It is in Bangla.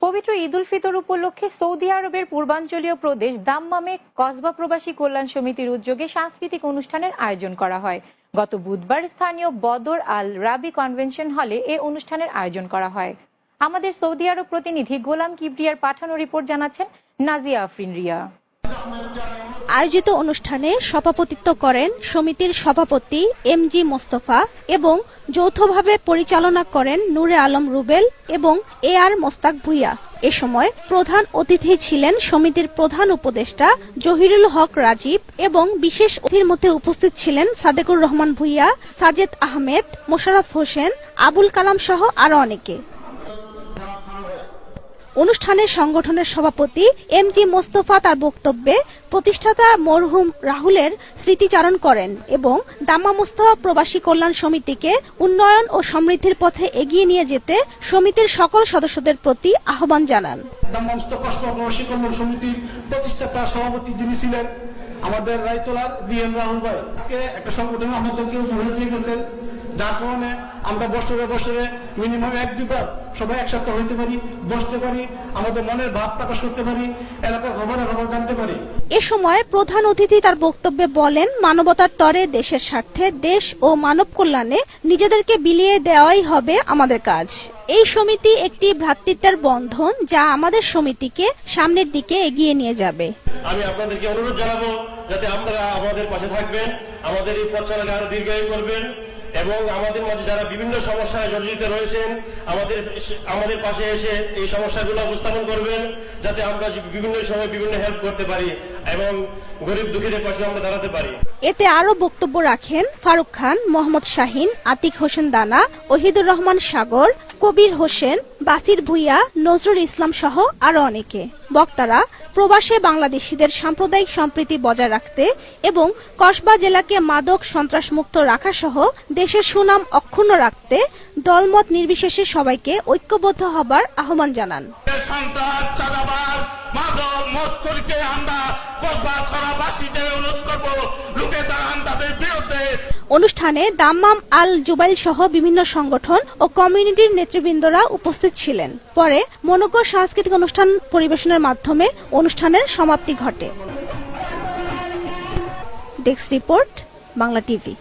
পবিত্র ঈদ উল ফিতর উপলক্ষে সৌদি আরবের পূর্বাঞ্চলীয় প্রদেশ দাম্মামে কসবা প্রবাসী কল্যাণ সমিতির উদ্যোগে সাংস্কৃতিক অনুষ্ঠানের আয়োজন করা হয়। গত বুধবার স্থানীয় বদর আল রাবি কনভেনশন হলে এ অনুষ্ঠানের আয়োজন করা হয়। আমাদের সৌদি আরব প্রতিনিধি গোলাম কিবরিয়ার পাঠানো রিপোর্ট জানাচ্ছেন নাজিয়া আফরিন রিয়া। আয়োজিত অনুষ্ঠানে সভাপতিত্ব করেন সমিতির সভাপতি এমজি মোস্তফা এবং যৌথভাবে পরিচালনা করেন নূরে আলম রুবেল এবং এআর মোস্তাক ভুইয়া। এ সময় প্রধান অতিথি ছিলেন সমিতির প্রধান উপদেষ্টা জহিরুল হক রাজীব এবং বিশেষ অতিথির মধ্যে উপস্থিত ছিলেন সাদেকুর রহমান ভুইয়া, সাজেদ আহমেদ, মোশাররফ হোসেন, আবুল কালাম সহ আরো অনেকে। অনুষ্ঠানে সংগঠনের সভাপতি এমজি মোস্তফা তার বক্তব্যে প্রতিষ্ঠাতা মরহুম রাহুলের স্মৃতিচারণ করেন এবং দাম্মা মোস্তফা প্রবাসী কল্যাণ সমিতিকে উন্নয়ন ও সমৃদ্ধির পথে এগিয়ে নিয়ে যেতে সমিতির সকল সদস্যদের প্রতি আহ্বান জানান। দাম্মা মোস্তফা প্রবাসী কল্যাণ সমিতির প্রতিষ্ঠাতা সভাপতি যিনি ছিলেন আমাদের রায়তলার বিএম রাহুল ভাই, আজকে একটা সংগঠন আমাদেরকে উপহার দিয়ে গেছেন, যার কারণে আমরা বছরে মিনিমাম 1-2 সবাই একসাথে হইতে পারি, বসতে পারি, আমাদের মনের ভাব প্রকাশ করতে পারি, এলাকার খবর জানতে পারি। এ সময় প্রধান অতিথি তার বক্তব্যে বলেন, মানবতার তরে দেশের স্বার্থে দেশ ও মানব কল্যাণে নিজেদেরকে বিলিয়ে দেওয়াই হবে আমাদের কাজ। এই সমিতি একটি ভ্রাতৃত্বের বন্ধন যা আমাদের সমিতিকে সামনের দিকে এগিয়ে নিয়ে যাবে। আমি আপনাদেরকে অনুরোধ জানাবো যাতে আপনারা আমাদের পাশে থাকবেন, আমাদের এই পথ চলাকে আরো দীর্ঘায়ু করবেন এবং আমাদের মাঝে যারা বিভিন্ন সমস্যায় জর্জরিত রয়েছেন আমাদের পাশে এসে এই সমস্যাগুলো উপস্থাপন করবেন, যাতে আমরা বিভিন্ন সময় বিভিন্ন হেল্প করতে পারি এবং গরিব দুঃখীদের পাশে আমরা দাঁড়াতে পারি। এতে আরো বক্তব্য রাখেন ফারুক খান, মোহাম্মদ শাহিন, আতিক হোসেন দানা, ওহিদুর রহমান সাগর, কবির হোসেন, বাসির ভুইয়া, নজরুল ইসলাম সহ আরো অনেকে। বক্তারা প্রবাসে বাংলাদেশিদের সাম্প্রদায়িক সম্প্রীতি বজায় রাখতে এবং কসবা জেলাকে মাদক সন্ত্রাস মুক্ত রাখা সহ দেশের সুনাম অক্ষুণ্ণ রাখতে দলমত নির্বিশেষে সবাইকে ঐক্যবদ্ধ হবার আহ্বান জানান। অনুষ্ঠানে দাম্মাম আল জুবাইল সহ বিভিন্ন সংগঠন ও কমিউনিটির নেতৃবৃন্দরা উপস্থিত ছিলেন। পরে মনোজ্ঞ সাংস্কৃতিক অনুষ্ঠান পরিবেশনের মাধ্যমে অনুষ্ঠানের সমাপ্তি ঘটে। Desk report, Bangla TV.